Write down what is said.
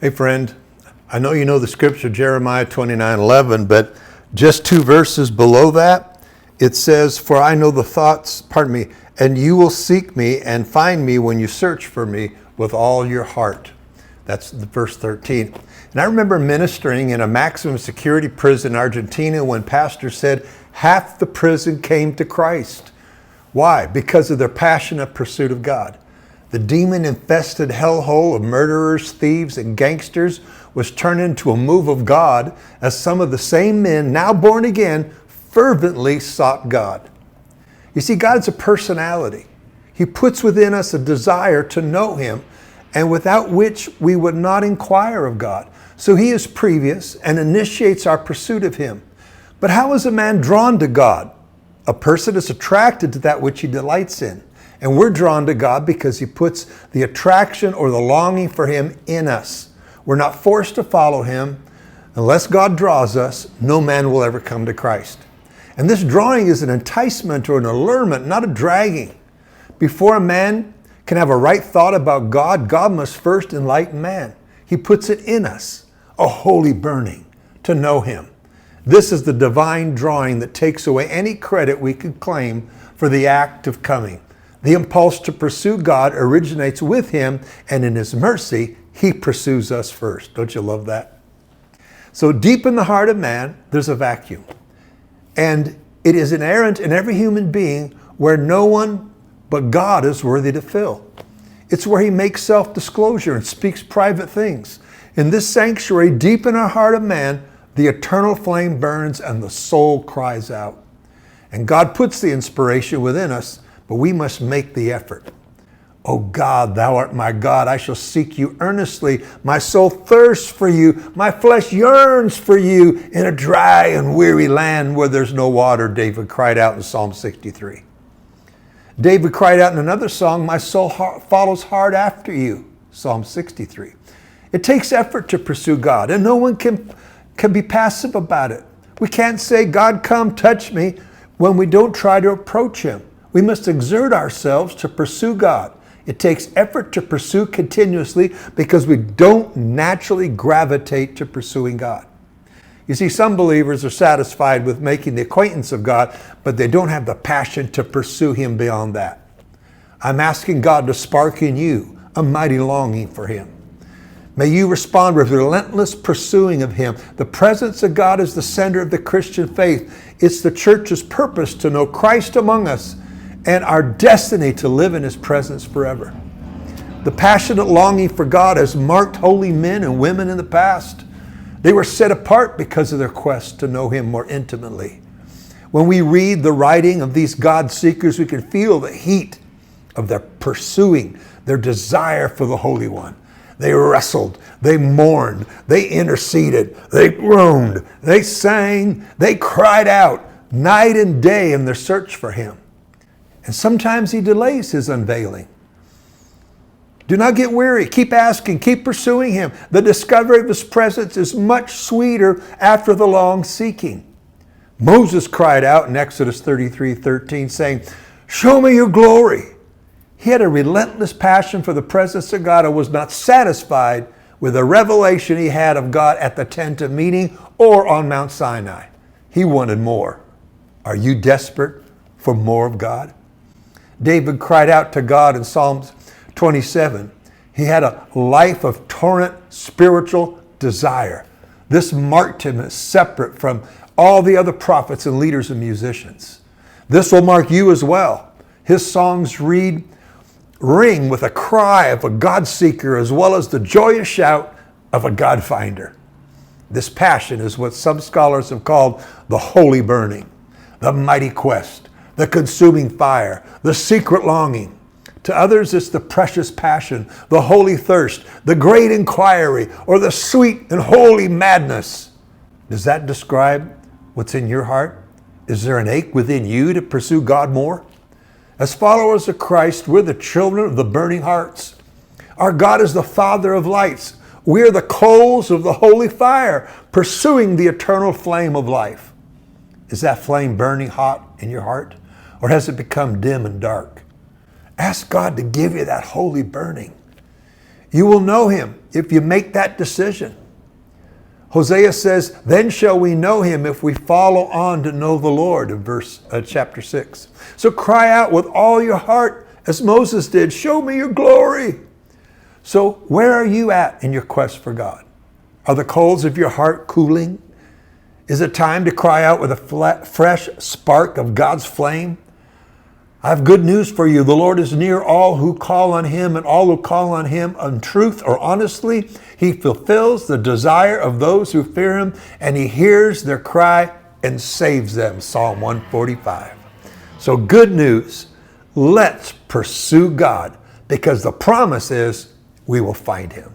Hey friend, I know you know the scripture, Jeremiah 29:11, but just 2 verses below that, it says, for I know the thoughts, and you will seek me and find me when you search for me with all your heart. That's the verse 13. And I remember ministering in a maximum security prison in Argentina when pastors said half the prison came to Christ. Why? Because of their passionate pursuit of God. The demon-infested hellhole of murderers, thieves, and gangsters was turned into a move of God as some of the same men, now born again, fervently sought God. You see, God's a personality. He puts within us a desire to know Him, and without which we would not inquire of God. So He is previous and initiates our pursuit of Him. But how is a man drawn to God? A person is attracted to that which he delights in. And we're drawn to God because He puts the attraction or the longing for Him in us. We're not forced to follow Him. Unless God draws us, no man will ever come to Christ. And this drawing is an enticement or an allurement, not a dragging. Before a man can have a right thought about God, God must first enlighten man. He puts it in us, a holy burning, to know Him. This is the divine drawing that takes away any credit we could claim for the act of coming. The impulse to pursue God originates with Him, and in His mercy, He pursues us first. Don't you love that? So deep in the heart of man, there's a vacuum. And it is inherent in every human being where no one but God is worthy to fill. It's where He makes self-disclosure and speaks private things. In this sanctuary, deep in our heart of man, the eternal flame burns and the soul cries out. And God puts the inspiration within us, but we must make the effort. O God, Thou art my God. I shall seek You earnestly. My soul thirsts for You. My flesh yearns for You in a dry and weary land where there's no water, David cried out in Psalm 63. David cried out in another song, my soul follows hard after You, Psalm 63. It takes effort to pursue God, and no one can be passive about it. We can't say, God, come touch me, when we don't try to approach Him. We must exert ourselves to pursue God. It takes effort to pursue continuously because we don't naturally gravitate to pursuing God. You see, some believers are satisfied with making the acquaintance of God, but they don't have the passion to pursue Him beyond that. I'm asking God to spark in you a mighty longing for Him. May you respond with relentless pursuing of Him. The presence of God is the center of the Christian faith. It's the church's purpose to know Christ among us and our destiny to live in His presence forever. The passionate longing for God has marked holy men and women in the past. They were set apart because of their quest to know Him more intimately. When we read the writing of these God seekers, we can feel the heat of their pursuing, their desire for the Holy One. They wrestled, they mourned, they interceded, they groaned, they sang, they cried out night and day in their search for Him. And sometimes He delays His unveiling. Do not get weary. Keep asking. Keep pursuing Him. The discovery of His presence is much sweeter after the long seeking. Moses cried out in Exodus 33:13, saying, show me Your glory. He had a relentless passion for the presence of God and was not satisfied with the revelation he had of God at the tent of meeting or on Mount Sinai. He wanted more. Are you desperate for more of God? David cried out to God in Psalms 27. He had a life of torrent spiritual desire. This marked him as separate from all the other prophets and leaders and musicians. This will mark you as well. His songs ring with a cry of a God seeker as well as the joyous shout of a God finder. This passion is what some scholars have called the holy burning, the mighty quest, the consuming fire, the secret longing. To others, it's the precious passion, the holy thirst, the great inquiry, or the sweet and holy madness. Does that describe what's in your heart? Is there an ache within you to pursue God more? As followers of Christ, we're the children of the burning hearts. Our God is the Father of lights. We are the coals of the holy fire, pursuing the eternal flame of life. Is that flame burning hot in your heart? Or has it become dim and dark? Ask God to give you that holy burning. You will know Him if you make that decision. Hosea says, then shall we know him if we follow on to know the Lord, in chapter 6. So cry out with all your heart, as Moses did, show me your glory. So where are you at in your quest for God? Are the coals of your heart cooling? Is it time to cry out with a fresh spark of God's flame? I have good news for you. The Lord is near all who call on him, and all who call on him in truth or honestly. He fulfills the desire of those who fear him, and he hears their cry and saves them. Psalm 145. So good news. Let's pursue God, because the promise is we will find him.